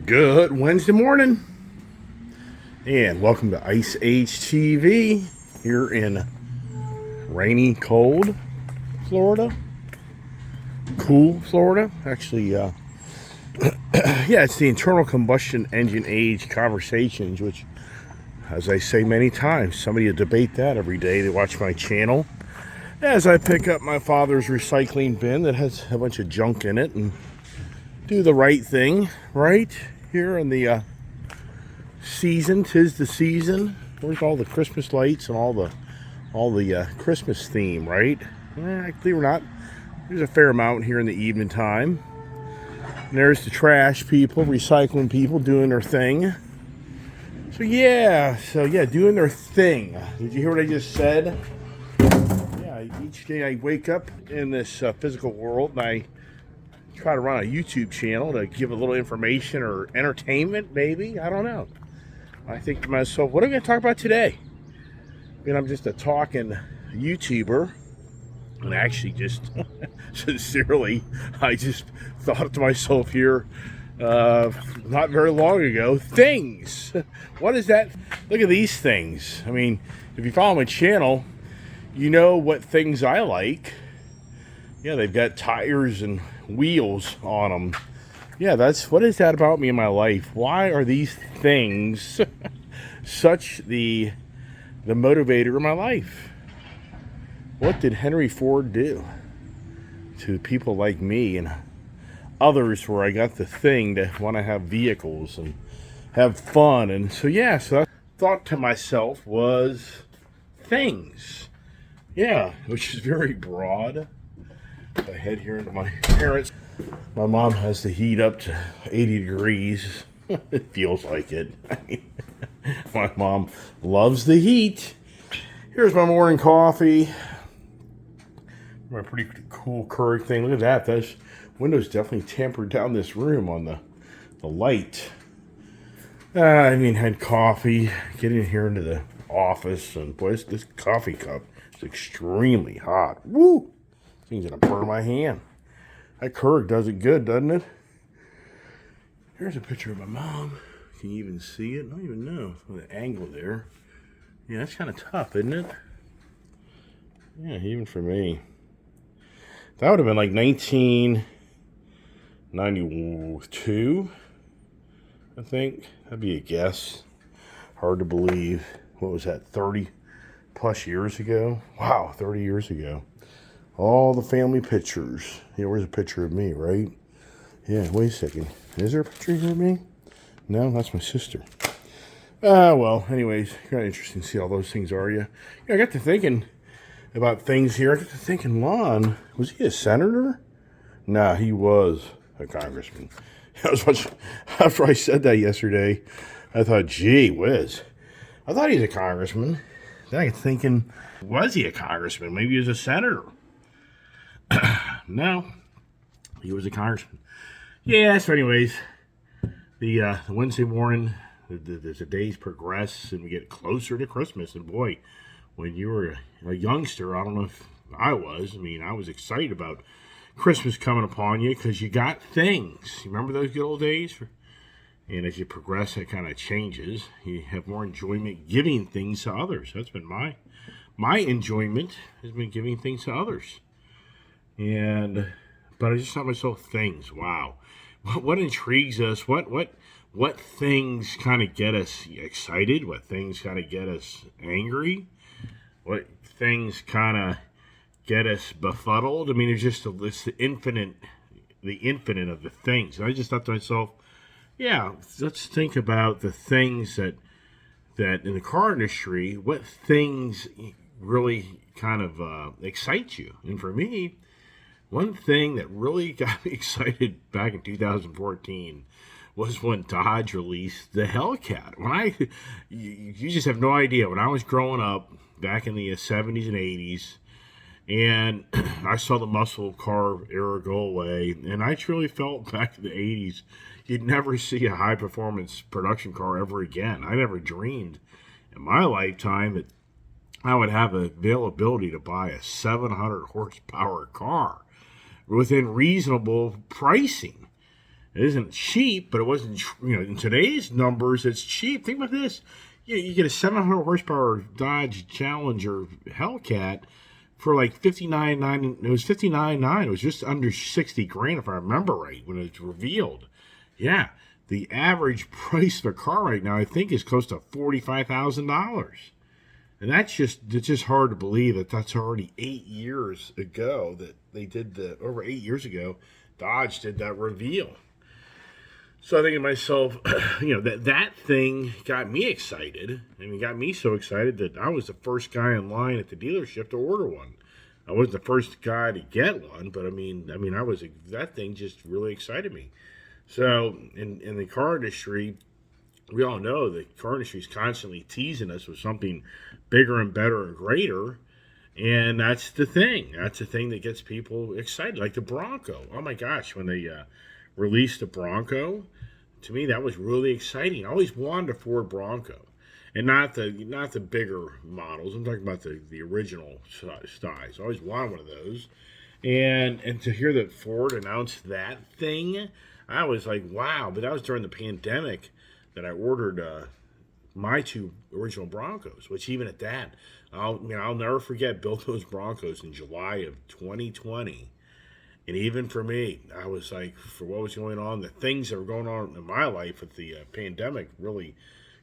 Good Wednesday morning, and welcome to Ice Age TV here in rainy, cold Florida. Cool Florida. Actually, yeah, it's the internal combustion engine age conversations, which, as I say many times, somebody will debate that every day. They watch my channel as I pick up my father's recycling bin that has a bunch of junk in it and do the right thing, right? Here in the season, 'tis the season. Where's all the Christmas lights and all the Christmas theme, right? Believe it or not, there's a fair amount here in the evening time. And there's the trash people, recycling people doing their thing. So yeah, doing their thing. Did you hear what I just said? Yeah, each day I wake up in this physical world and I try to run a YouTube channel to give a little information or entertainment, maybe. I don't know. I think to myself, what am I going to talk about today? I mean, I'm just a talking YouTuber. And actually, just sincerely, I just thought to myself here not very long ago, things. What is that? Look at these things. I mean, if you follow my channel, you know what things I like. Yeah, they've got tires and wheels on them. Yeah, what is that about me in my life? Why are these things such the motivator of my life? What did Henry Ford do to people like me and others where I got the thing to want to have vehicles and have fun? And so I thought to myself was things. Yeah, which is very broad. I head here into my parents. My mom has the heat up to 80 degrees. It feels like it. My mom loves the heat. Here's my morning coffee. My pretty cool Keurig thing. Look at that. Those windows definitely tempered down this room on the light. Had coffee. Getting in here into the office. And boy, this coffee cup is extremely hot. Woo! Thing's gonna burn my hand. That Keurig does it good, doesn't it? Here's a picture of my mom. Can you even see it? I don't even know. The angle there. Yeah, that's kind of tough, isn't it? Yeah, even for me. That would have been like 1992, I think. That'd be a guess. Hard to believe. What was that, 30 plus years ago? Wow, 30 years ago. All the family pictures. Yeah, where's a picture of me, right? Yeah, wait a second. Is there a picture here of me? No, that's my sister. Well, anyways, kind of interesting to see all those things are you. Yeah, I got to thinking about things here. I got to thinking, Lon, was he a senator? Nah, he was a congressman. After I said that yesterday, I thought, gee whiz. I thought he was a congressman. Then I got thinking, was he a congressman? Maybe he was a senator. No, he was a congressman. Yeah, so anyways, the Wednesday morning, the days progress and we get closer to Christmas. And boy, when you were a youngster, I don't know if I was. I was excited about Christmas coming upon you because you got things. You remember those good old days? And as you progress, it kind of changes. You have more enjoyment giving things to others. That's been my enjoyment has been giving things to others. But I just thought myself, things. Wow, what intrigues us? What things kind of get us excited? What things kind of get us angry? What things kind of get us befuddled? There's just it's the infinite of the things. And I just thought to myself, yeah, let's think about the things that in the car industry. What things really kind of excite you? And for me, one thing that really got me excited back in 2014 was when Dodge released the Hellcat. You just have no idea. When I was growing up back in the 70s and 80s, and I saw the muscle car era go away, and I truly felt back in the 80s, you'd never see a high performance production car ever again. I never dreamed in my lifetime that I would have the availability to buy a 700 horsepower car within reasonable pricing. It isn't cheap, but it wasn't, in today's numbers, it's cheap. Think about this. You get a 700 horsepower Dodge Challenger Hellcat for like 59.9. It was 59.9. It was just under 60 grand, if I remember right, when it was revealed. Yeah. The average price of a car right now, I think, is close to $45,000. And it's just hard to believe that that's already 8 years ago that they did over 8 years ago, Dodge did that reveal. So I think to myself, that thing got me excited. I mean, got me so excited that I was the first guy in line at the dealership to order one. I wasn't the first guy to get one, but that thing just really excited me. So in the car industry, we all know the car industry is constantly teasing us with something bigger and better and greater. And that's the thing. That's the thing that gets people excited. Like the Bronco. Oh my gosh, when they released the Bronco, to me that was really exciting. I always wanted a Ford Bronco, and not the bigger models. I'm talking about the original size. I always wanted one of those, and to hear that Ford announced that thing, I was like, wow. But that was during the pandemic that I ordered my two original Broncos, which even at that, I'll never forget. Built those Broncos in July of 2020. And even for me, I was like, for what was going on, the things that were going on in my life with the pandemic really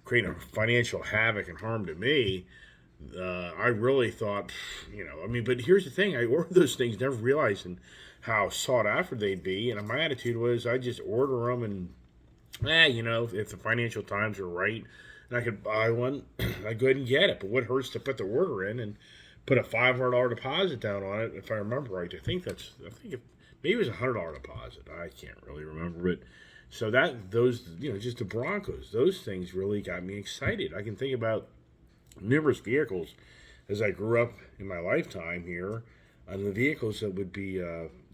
creating a financial havoc and harm to me. I really thought, but here's the thing. I ordered those things, never realizing how sought after they'd be. And my attitude was I just order them and, if the financial times are right and I could buy one, I'd go ahead and get it. But what hurts to put the order in and put a $500 deposit down on it, if I remember right. Maybe it was a $100 deposit. I can't really remember, but so just the Broncos, those things really got me excited. I can think about numerous vehicles as I grew up in my lifetime here, and the vehicles that would be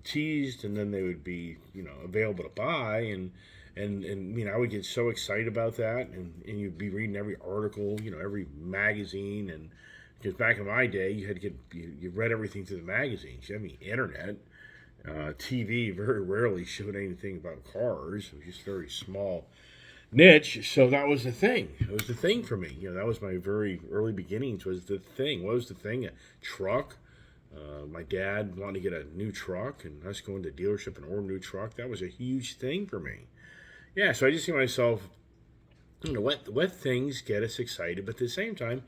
teased, and then they would be available to buy, and I would get so excited about that, and you'd be reading every article, every magazine, and because back in my day, you read everything through the magazines. You had the internet, TV very rarely showed anything about cars. It was just very small niche. So that was the thing. It was the thing for me. That was my very early beginnings. Was the thing. What was the thing? A truck. My dad wanted to get a new truck, and us going to the dealership and order a new truck. That was a huge thing for me. Yeah. So I just see myself. What things get us excited, but at the same time,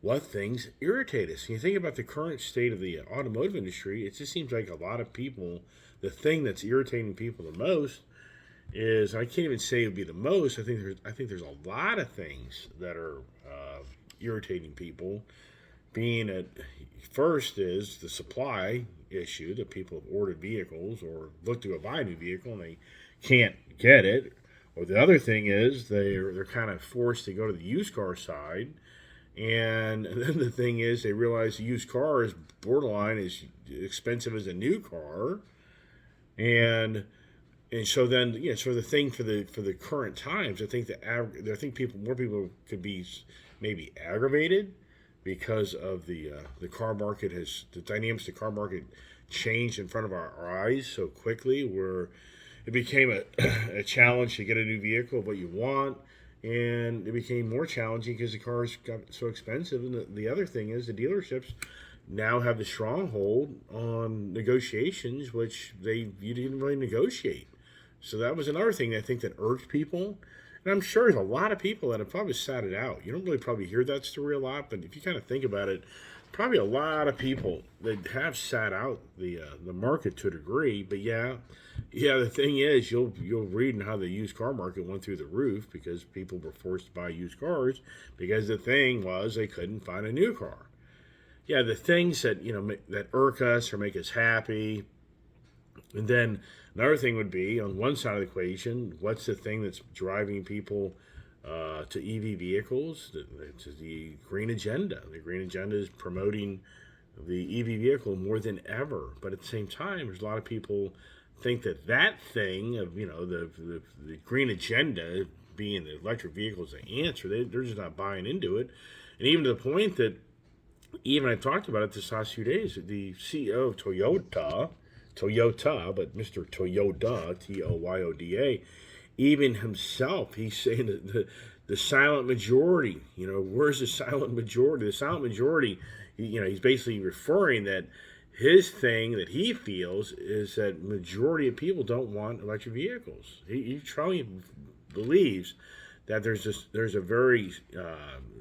what things irritate us. You think about the current state of the automotive industry, it just seems like a lot of people, the thing that's irritating people the most is, I can't even say it would be the most, I think there's a lot of things that are irritating people. Being at first is the supply issue, that people have ordered vehicles or look to go buy a new vehicle and they can't get it. Or the other thing is they're kind of forced to go to the used car side. And then the thing is, they realize the used car is borderline as expensive as a new car, and so then so the thing for the current times, I think more people could be maybe aggravated because of the car market the dynamics of the car market changed in front of our eyes so quickly, where it became a challenge to get a new vehicle of what you want. And it became more challenging because the cars got so expensive. And the other thing is the dealerships now have the stronghold on negotiations, which you didn't really negotiate. So that was another thing I think that irked people. And I'm sure there's a lot of people that have probably sat it out. You don't really probably hear that story a lot, but if you kind of think about it, probably a lot of people that have sat out the market to a degree. But yeah, the thing is, you'll read in how the used car market went through the roof because people were forced to buy used cars because the thing was they couldn't find a new car. Yeah, the things that that irk us or make us happy. And then another thing would be on one side of the equation, what's the thing that's driving people to EV vehicles? It's the green agenda. The green agenda is promoting the EV vehicle more than ever. But at the same time, there's a lot of people think that thing of the green agenda being the electric vehicle is the answer. They're just not buying into it, and even to the point that I talked about it this last few days. The CEO of Toyota Toyota, but Mr. Toyoda, Toyoda, even himself, he's saying that the silent majority, where's the silent majority? The silent majority, he's basically referring that his thing that he feels is that majority of people don't want electric vehicles. He truly believes that there's a very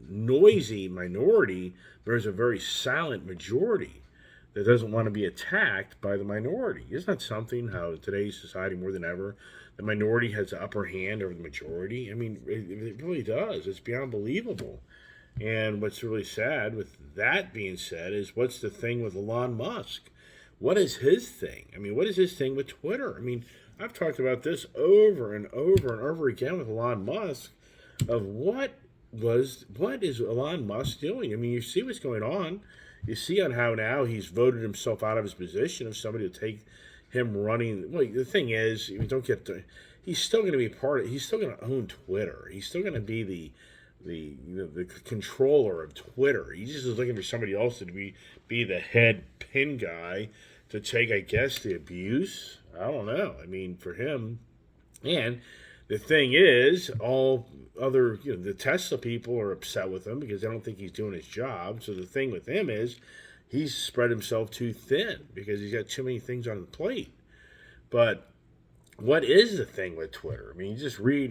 noisy minority, there's a very silent majority that doesn't want to be attacked by the minority. Isn't that something, how in today's society more than ever, the minority has the upper hand over the majority? I mean, it really does. It's beyond believable. And what's really sad with that being said is, what's the thing with Elon Musk? What is his thing? I mean, what is his thing with Twitter? I mean, I've talked about this over and over and over again with Elon Musk, of what is Elon Musk doing? I mean, you see what's going on. You see on how now he's voted himself out of his position of somebody to take him running. Well, the thing is, he's still going to be he's still going to own Twitter. He's still going to be the controller of Twitter. He just is looking for somebody else to be the head pin guy to take, I guess, the abuse. I don't know. I mean, for him, and the thing is, all other, the Tesla people are upset with him because they don't think he's doing his job. So the thing with him is, he's spread himself too thin because he's got too many things on the plate. But what is the thing with Twitter? I mean, you just read,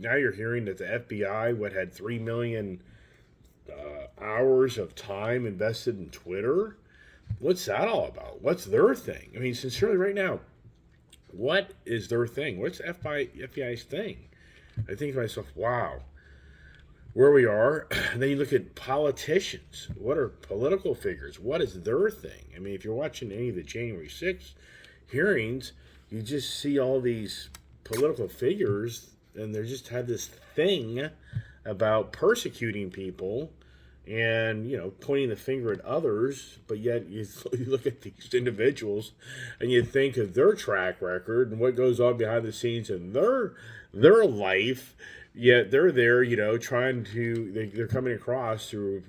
now you're hearing that the FBI, had 3 million hours of time invested in Twitter? What's that all about? What's their thing? I mean, sincerely, right now, what is their thing? What's FBI's thing? I think to myself, wow, where we are. And then you look at politicians. What are political figures? What is their thing? I mean, if you're watching any of the January 6th hearings, you just see all these political figures, and they just have this thing about persecuting people and, pointing the finger at others. But yet you look at these individuals and you think of their track record and what goes on behind the scenes in their life. Yet they're there, trying to, they're coming across through,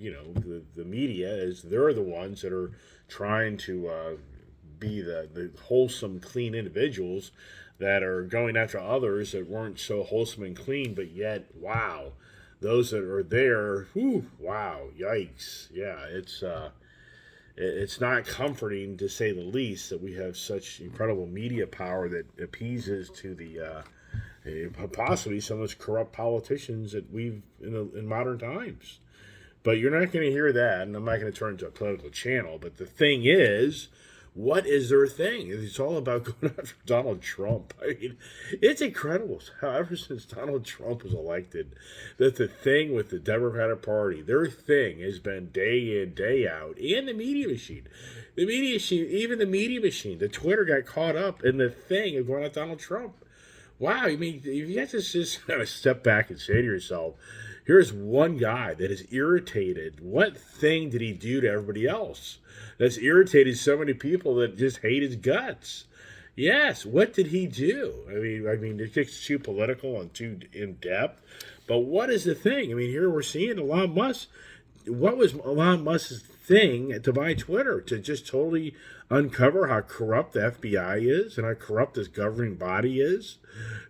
the media as they're the ones that are trying to be the wholesome, clean individuals that are going after others that weren't so wholesome and clean. But yet, wow, those that are there, whew, wow, yikes. Yeah, it's not comforting, to say the least, that we have such incredible media power that appeases to the possibly some of those corrupt politicians that we've in modern times. But you're not going to hear that, and I'm not going to turn into a political channel. But the thing is, what is their thing? It's all about going after Donald Trump. I mean, it's incredible how ever since Donald Trump was elected, that the thing with the Democratic Party, their thing has been day in, day out, and the media machine. The media machine, the Twitter got caught up in the thing of going at Donald Trump. Wow, I mean, you have to just kind of step back and say to yourself, here's one guy that is irritated. What thing did he do to everybody else that's irritated so many people that just hate his guts? Yes, what did he do? I mean, it gets too political and too in-depth. But what is the thing? I mean, here we're seeing Elon Musk. What was Elon Musk's thing to buy Twitter? To just totally uncover how corrupt the FBI is and how corrupt this governing body is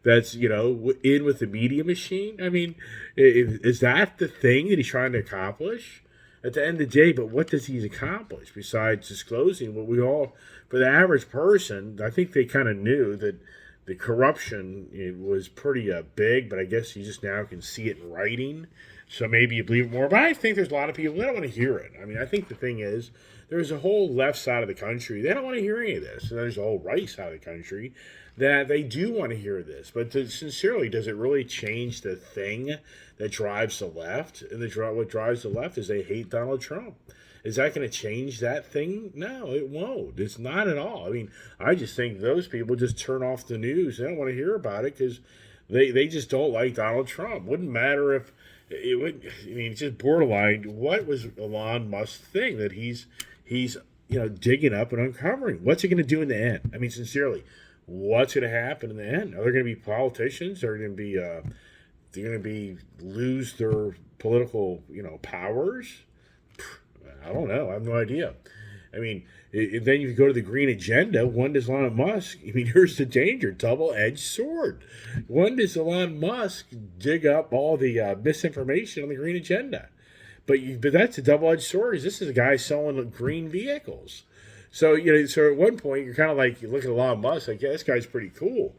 that's, in with the media machine? I mean, is that the thing that he's trying to accomplish? At the end of the day, but what does he accomplish besides disclosing what we all, for the average person, I think they kind of knew that the corruption was pretty big, but I guess you just now can see it in writing. So maybe you believe it more. But I think there's a lot of people that don't want to hear it. I mean, I think the thing is, there's a whole left side of the country, they don't want to hear any of this. And there's a whole right side of the country that they do want to hear this. But sincerely, does it really change the thing that drives the left? And what drives the left is they hate Donald Trump. Is that going to change that thing? No, it won't. It's not at all. I mean, I just think those people just turn off the news. They don't want to hear about it because they just don't like Donald Trump. Wouldn't matter if it would. I mean, it's just borderline. What was Elon Musk's thing that he's digging up and uncovering? What's it going to do in the end? I mean, sincerely, what's going to happen in the end? Are there going to be politicians? Are going to be they're going to be lose their political powers? I don't know. I have no idea. I mean, then you go to the green agenda. When does Elon Musk? I mean, here's the danger: double-edged sword. When does Elon Musk dig up all the misinformation on the green agenda? But that's a double-edged sword. This is a guy selling green vehicles. So so at one point you're kind of like you look at Elon Musk, like, yeah, this guy's pretty cool,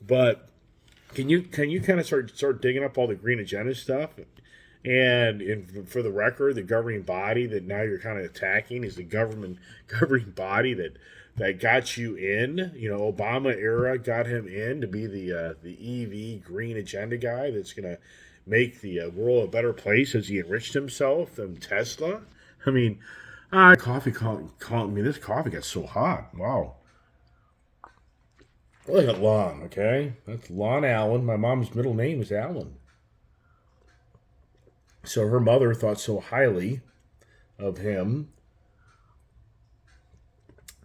but can you kind of start digging up all the green agenda stuff? And for the record, the governing body that now you're kind of attacking is the governing body that got you in. Obama era got him in to be the EV green agenda guy that's going to make the world a better place as he enriched himself than Tesla. I mean, coffee calling me. This coffee got so hot. Wow. Look at Lon, okay? That's Lon Allen. My mom's middle name is Allen. So her mother thought so highly of him.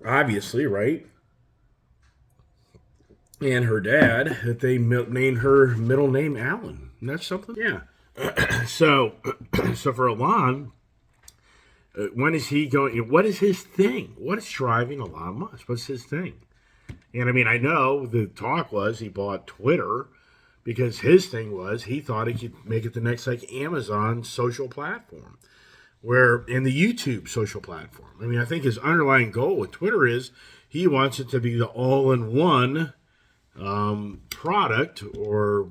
Obviously, right? And her dad, that they named her middle name Allen. Isn't that something? Yeah. So for Elon, when is he going? What is his thing? What is driving Elon Musk? What's his thing? And I mean, I know the talk was he bought Twitter because his thing was he thought he could make it the next like Amazon social platform, where in the YouTube social platform. I mean, I think his underlying goal with Twitter is he wants it to be the all-in-one product or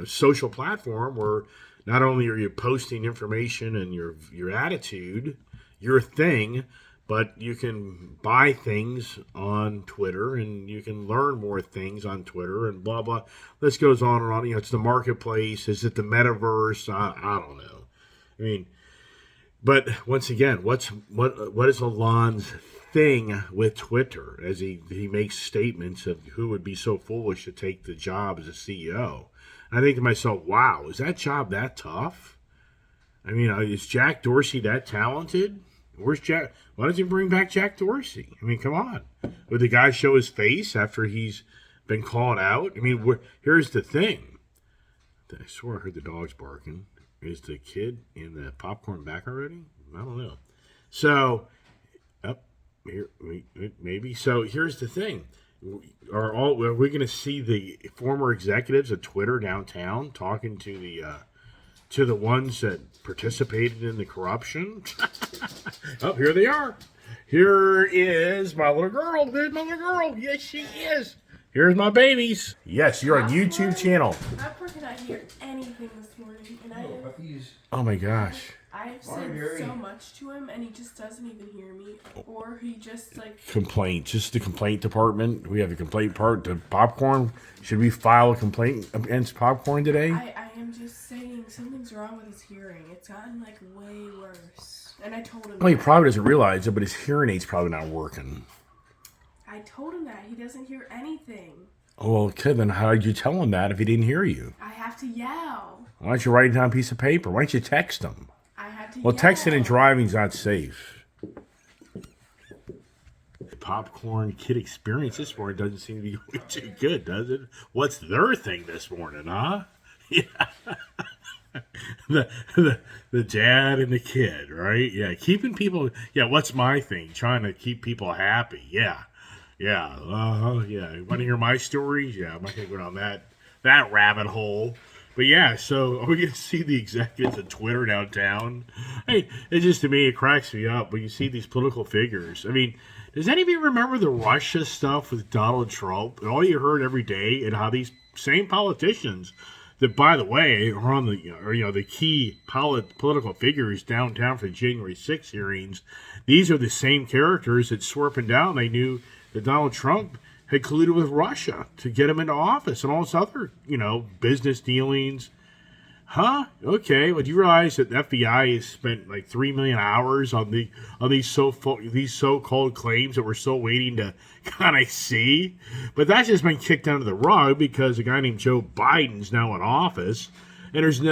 social platform where not only are you posting information and your attitude, your thing, but you can buy things on Twitter and you can learn more things on Twitter and blah, blah. This goes on and on. It's the marketplace. Is it the metaverse? I don't know. I mean, but once again, what is Elon's thing with Twitter as he makes statements of who would be so foolish to take the job as a CEO? And I think to myself, wow, is that job that tough? I mean, is Jack Dorsey that talented? Where's Jack? Why don't you bring back Jack Dorsey? I mean, come on. Would the guy show his face after he's been called out? I mean, here's the thing. I swear I heard the dogs barking. Is the kid in the popcorn back already? I don't know. So, here maybe. So here's the thing. Are we going to see the former executives of Twitter downtown talking to the ones that participated in the corruption? Oh, here they are. Here is my little girl. There's my little girl. Yes, she is. Here's my babies. Yes, you're on YouTube channel. How could I hear anything this morning? And oh my gosh. I've said so much to him, and he just doesn't even hear me, or he just complaint. Just the complaint department. We have the complaint part. The popcorn. Should we file a complaint against popcorn today? I am just saying something's wrong with his hearing. It's gotten way worse, and I told him. Well, he probably doesn't realize it, but his hearing aid's probably not working. I told him that he doesn't hear anything. Oh, well, okay, then how did you tell him that if he didn't hear you? I have to yell. Why don't you write it down on a piece of paper? Why don't you text him? I had to yell. Texting and driving's not safe. The popcorn kid experience this morning doesn't seem to be going too good, does it? What's their thing this morning, huh? Yeah. the dad and the kid, right? Yeah, keeping people. Yeah, what's my thing? Trying to keep people happy. Yeah. Yeah, yeah. You want to hear my stories? Yeah, I'm not going to go down that rabbit hole. But yeah, so are we going to see the executives of Twitter downtown? Hey, it just, to me, it cracks me up when you see these political figures. I mean, does anybody remember the Russia stuff with Donald Trump? And all you heard every day and how these same politicians that, by the way, are on the key political figures downtown for the January 6th hearings, these are the same characters that swerping down they knew that Donald Trump had colluded with Russia to get him into office and all this other, business dealings. Huh? Okay. Well, do you realize that the FBI has spent 3 million hours on these so-called claims that we're still waiting to kind of see? But that's just been kicked under the rug because a guy named Joe Biden's now in office, and there isn't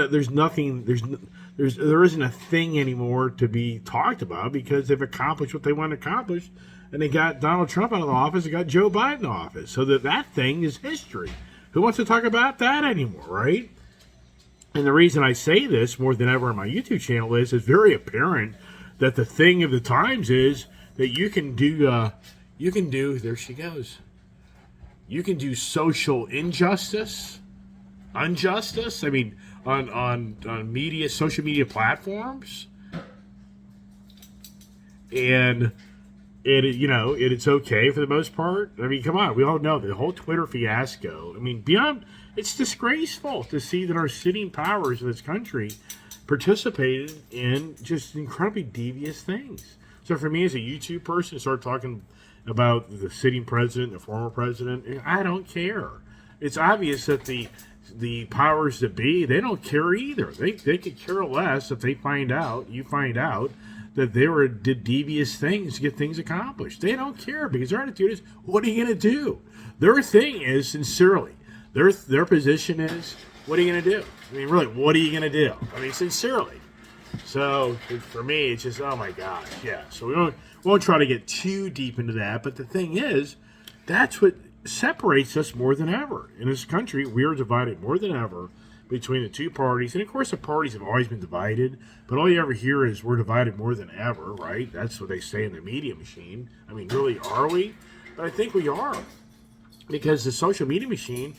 a thing anymore to be talked about because they've accomplished what they want to accomplish. And they got Donald Trump out of the office, they got Joe Biden in office. So that thing is history. Who wants to talk about that anymore, right? And the reason I say this more than ever on my YouTube channel is it's very apparent that the thing of the times is that you can do. There she goes. You can do social injustice, injustice. I mean, on media, social media platforms, and it's okay for the most part. I mean, come on, we all know the whole Twitter fiasco. I mean, beyond, it's disgraceful to see that our sitting powers of this country participated in just incredibly devious things. So for me as a YouTube person, start talking about the sitting president, the former president, I don't care. It's obvious that the powers that be, they don't care either. They could care less if you find out that they did devious things to get things accomplished. They don't care because their attitude is, what are you going to do? Their thing is, sincerely, their position is, what are you going to do? I mean, really, what are you going to do? I mean, sincerely. So for me, it's just, oh my gosh, yeah. So we won't try to get too deep into that. But the thing is, that's what separates us more than ever. In this country, we are divided more than ever between the two parties. And of course, the parties have always been divided. But all you ever hear is we're divided more than ever, right? That's what they say in the media machine. I mean, really, are we? But I think we are. Because the social media machine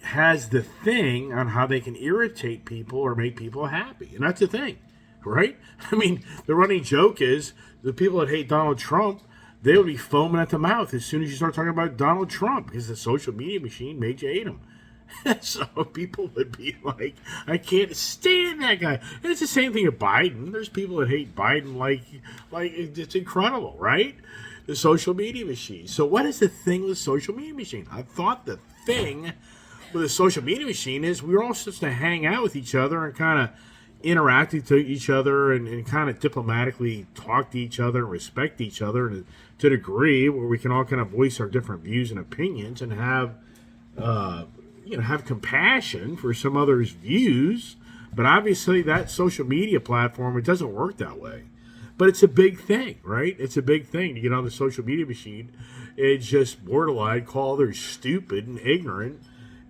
has the thing on how they can irritate people or make people happy. And that's the thing. Right? I mean, the running joke is the people that hate Donald Trump, they'll be foaming at the mouth as soon as you start talking about Donald Trump because the social media machine made you hate him. So people would be like, I can't stand that guy. And it's the same thing with Biden. There's people that hate Biden like it's incredible, right? The social media machine. So what is the thing with the social media machine? I thought the thing with the social media machine is we're all supposed to hang out with each other and kind of interact with each other and kind of diplomatically talk to each other and respect each other to a degree where we can all kind of voice our different views and opinions and have have compassion for some others' views. But obviously that social media platform, it doesn't work that way. But it's a big thing, right? It's a big thing to get on the social media machine. It's just borderline, call others stupid and ignorant,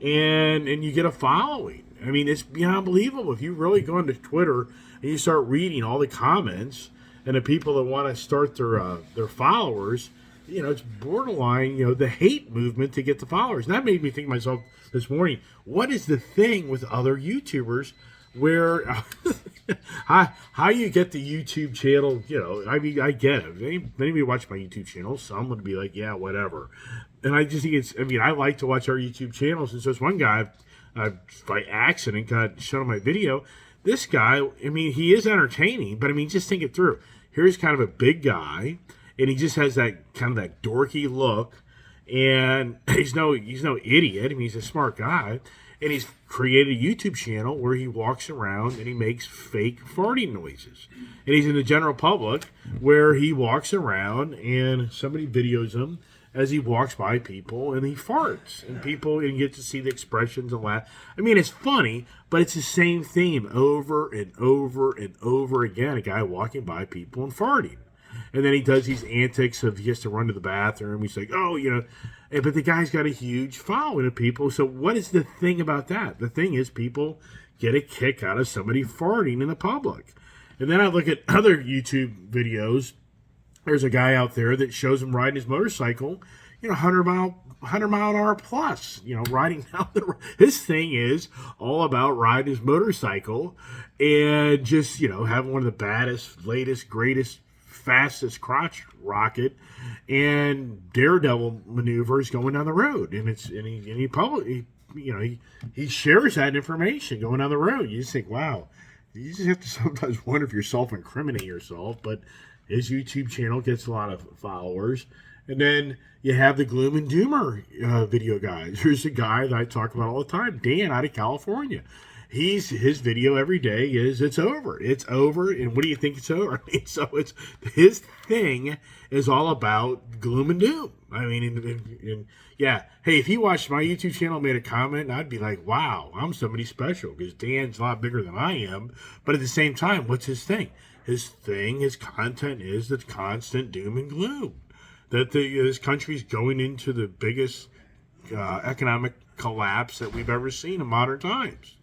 and you get a following. I mean, it's beyond unbelievable. If you really go into Twitter and you start reading all the comments and the people that want to start their followers, it's borderline, the hate movement to get the followers. And that made me think to myself this morning, what is the thing with other YouTubers where how you get the YouTube channel? I mean, I get it. Anybody watch my YouTube channel, some would be like, yeah, whatever. And I just think I like to watch our YouTube channels. And so this one guy, by accident, got shown on my video. This guy, I mean, he is entertaining, but I mean, just think it through. Here's kind of a big guy, and he just has that kind of that dorky look, and he's no idiot. I mean, he's a smart guy, and he's created a YouTube channel where he walks around and he makes fake farting noises, and he's in the general public where he walks around and somebody videos him as he walks by people and he farts and you get to see the expressions and laugh. I mean, it's funny, but it's the same theme over and over and over again. A guy walking by people and farting. And then he does these antics of he has to run to the bathroom. He's like, but the guy's got a huge following of people. So what is the thing about that? The thing is people get a kick out of somebody farting in the public. And then I look at other YouTube videos. There's a guy out there that shows him riding his motorcycle, 100 mile an hour plus, riding down the road. His thing is all about riding his motorcycle and just, having one of the baddest, latest, greatest, fastest crotch rocket and daredevil maneuvers going down the road. And he shares that information going down the road. You just think, wow, you just have to sometimes wonder if you're self-incriminating yourself, but his YouTube channel gets a lot of followers. And then you have the gloom and doomer video guys. There's a guy that I talk about all the time, Dan out of California. His video every day is it's over. It's over. And what do you think it's over? I mean, so it's his thing is all about gloom and doom. I mean, yeah. Hey, if he watched my YouTube channel and made a comment, I'd be like, wow, I'm somebody special because Dan's a lot bigger than I am. But at the same time, what's his thing? His content is the constant doom and gloom. That this country's going into the biggest economic collapse that we've ever seen in modern times.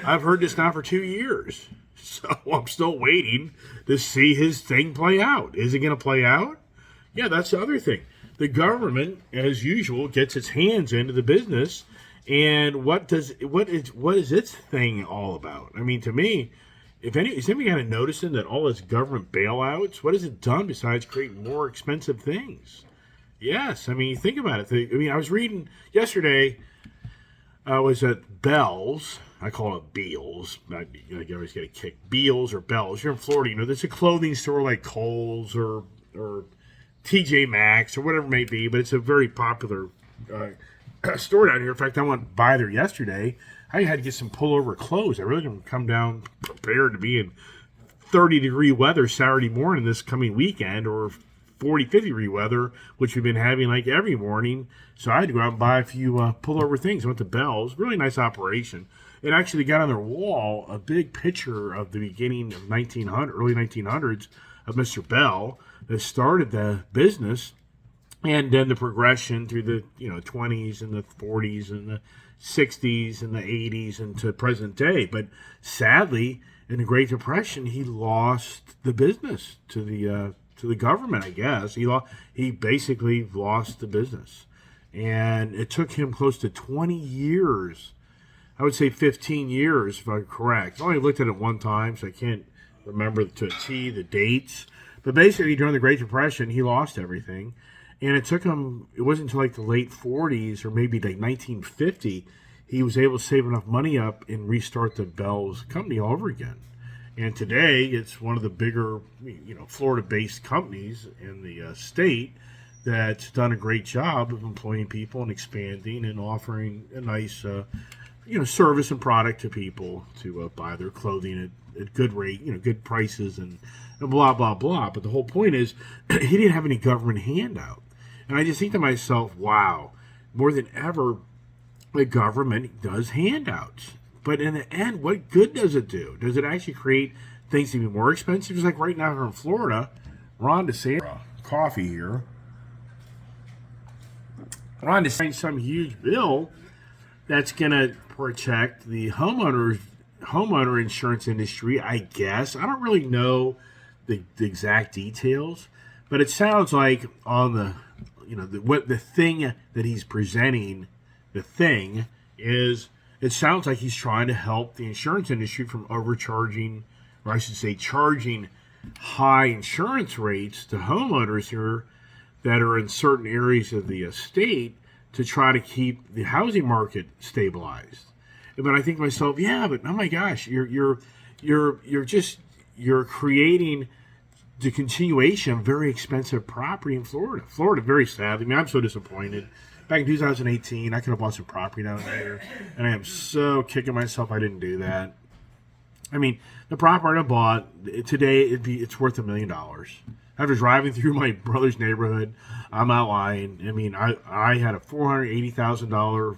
I've heard this now for 2 years. So I'm still waiting to see his thing play out. Is it going to play out? Yeah, that's the other thing. The government, as usual, gets its hands into the business, and what is its thing all about? I mean, to me, if any is anybody kind of noticing that all this government bailouts, what has it done besides create more expensive things? Yes, I mean, think about it. I was reading yesterday. I was at Bell's. I call it Beals. You always get a kick. Beals or Bell's. You're in Florida. There's a clothing store like Kohl's or TJ Maxx or whatever it may be, but it's a very popular store down here. In fact, I went by there yesterday. I had to get some pullover clothes. I really didn't come down prepared to be in 30-degree weather Saturday morning this coming weekend, or 40, 50-degree weather, which we've been having like every morning. So I had to go out and buy a few pullover things. I went to Bell's. Really nice operation. It actually got on their wall a big picture of the beginning of early 1900s of Mr. Bell that started the business, and then the progression through the 20s and the 40s and the 60s and the 80s and to present day. But sadly, in the Great Depression, he lost the business to the government. I guess he basically lost the business, and it took him close to 20 years. I would say 15 years, if I'm correct. I only looked at it one time, so I can't remember to a T the dates. But basically, during the Great Depression, he lost everything. And it took him, it wasn't until like the late 40s or maybe like 1950, he was able to save enough money up and restart the Bell's company all over again. And today, it's one of the bigger, Florida-based companies in the state that's done a great job of employing people and expanding and offering a nice service and product to people to buy their clothing at good rate, good prices and blah, blah, blah. But the whole point is he didn't have any government handout. And I just think to myself, wow, more than ever, the government does handouts. But in the end, what good does it do? Does it actually create things to be more expensive? Just like right now here in Florida, Ron DeSantis, coffee here. Ron DeSantis some huge bill that's going to protect the homeowner insurance industry, I guess. I don't really know the exact details, but it sounds like on the thing that he's presenting, it sounds like he's trying to help the insurance industry from overcharging, or I should say charging high insurance rates to homeowners here that are in certain areas of the state to try to keep the housing market stabilized. But I think to myself, yeah, but oh my gosh, you're creating the continuation of very expensive property in Florida. Florida, very sadly, I'm so disappointed. Back in 2018, I could have bought some property down there, and I am so kicking myself I didn't do that. I mean, the property I bought today, it's worth $1 million. After driving through my brother's neighborhood, I'm not lying. I mean, I had a $480,000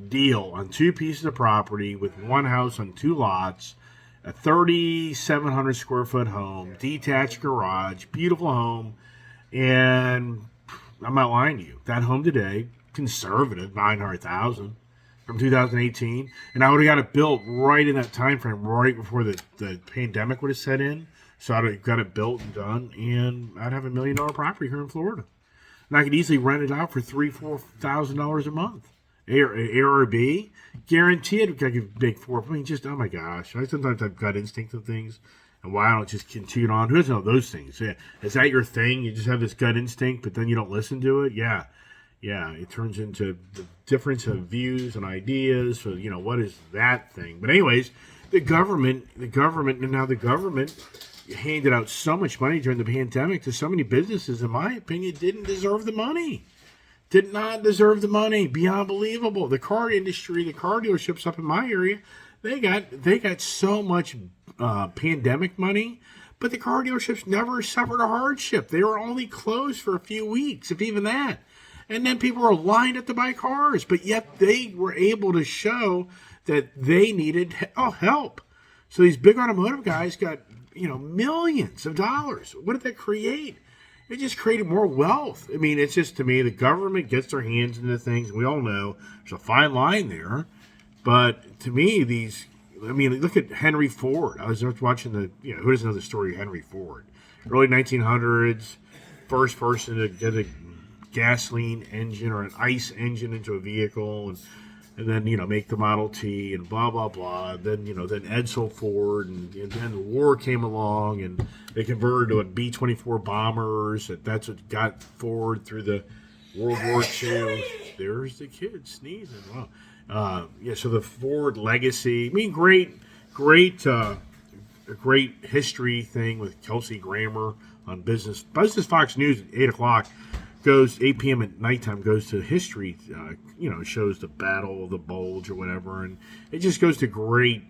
deal on two pieces of property with one house on two lots, a 3,700 square foot home, detached garage, beautiful home, and I'm not lying to you. That home today, conservative, $900,000 from 2018, and I would have got it built right in that time frame, right before the pandemic would have set in. So I'd have got it built and done, and I'd have $1 million property here in Florida. And I could easily rent it out for $3,000-$4,000 a month. ARB, guaranteed I could make $4. I mean, just, oh my gosh. Sometimes I've got instinct of things, and why I don't just continue on. Who doesn't know those things? Yeah. Is that your thing? You just have this gut instinct, but then you don't listen to it? Yeah. It turns into the difference of views and ideas. So, what is that thing? But anyways, the government handed out so much money during the pandemic to so many businesses, in my opinion, didn't deserve the money. Did not deserve the money. Beyond believable. The car industry, the car dealerships up in my area, they got so much pandemic money, but the car dealerships never suffered a hardship. They were only closed for a few weeks, if even that. And then people were lined up to buy cars, but yet they were able to show that they needed help. So these big automotive guys got millions of dollars. What did that create? It just created more wealth. I mean, it's just, to me, the government gets their hands into things. We all know there's a fine line there. But to me, look at Henry Ford. I was watching who doesn't know the story of Henry Ford? Early 1900s, first person to get a gasoline engine or an ICE engine into a vehicle, and then make the Model T and blah blah blah. Then then Edsel Ford, and then the war came along, and they converted to a B-24 bombers. That's what got Ford through the World War II. There's the kid sneezing. Wow. So the Ford legacy. I mean, great a great history thing with Kelsey Grammer on Business Fox News at 8 o'clock. Goes 8 p.m. at nighttime, goes to history, shows the Battle of the Bulge or whatever, and it just goes to great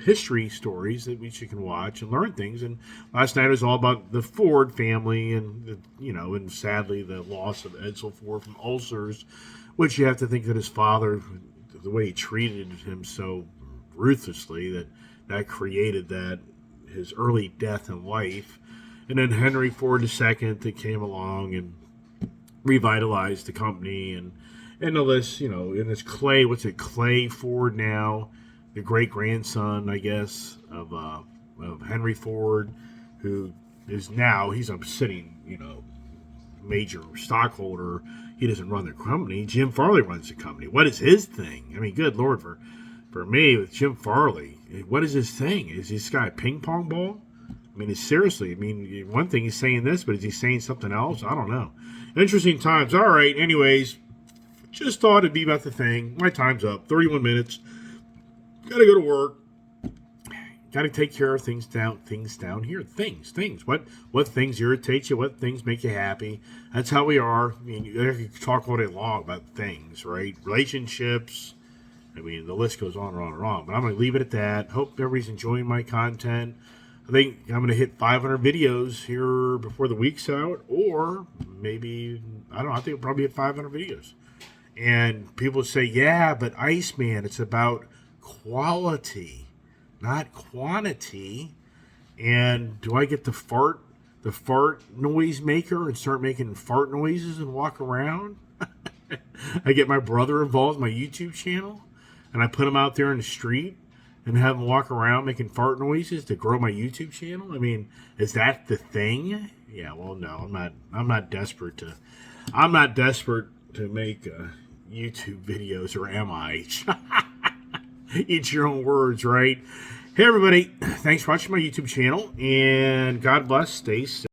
history stories that you can watch and learn things. And last night was all about the Ford family, and and sadly the loss of Edsel Ford from ulcers, which you have to think that his father, the way he treated him so ruthlessly, that created his early death in life. And then Henry Ford II that came along and revitalized the company, and all this, and this Clay Ford now, the great grandson, I guess, of Henry Ford, who is now, he's a sitting, major stockholder. He doesn't run the company. Jim Farley runs the company. What is his thing? I mean, good Lord, for me, with Jim Farley, what is his thing? Is this guy a ping pong ball? I mean, seriously. I mean, one thing he's saying this, but is he saying something else? I don't know. Interesting times. All right. Anyways, just thought it'd be about the thing. My time's up. 31 minutes. Got to go to work. Got to take care of things down here. Things. What things irritate you? What things make you happy? That's how we are. I mean, you can talk all day long about things, right? Relationships. I mean, the list goes on and on and on. But I'm going to leave it at that. Hope everybody's enjoying my content. I think I'm going to hit 500 videos here before the week's out, or maybe, I don't know, I think I'll probably hit 500 videos. And people say, yeah, but Iceman, it's about quality, not quantity. And do I get the fart noise maker and start making fart noises and walk around? I get my brother involved in my YouTube channel, and I put him out there in the street and have them walk around making fart noises to grow my YouTube channel? I mean, is that the thing? Yeah, well, no, I'm not desperate to make YouTube videos, or am I? Eat your own words, right? Hey, everybody, thanks for watching my YouTube channel, and God bless. Stay safe.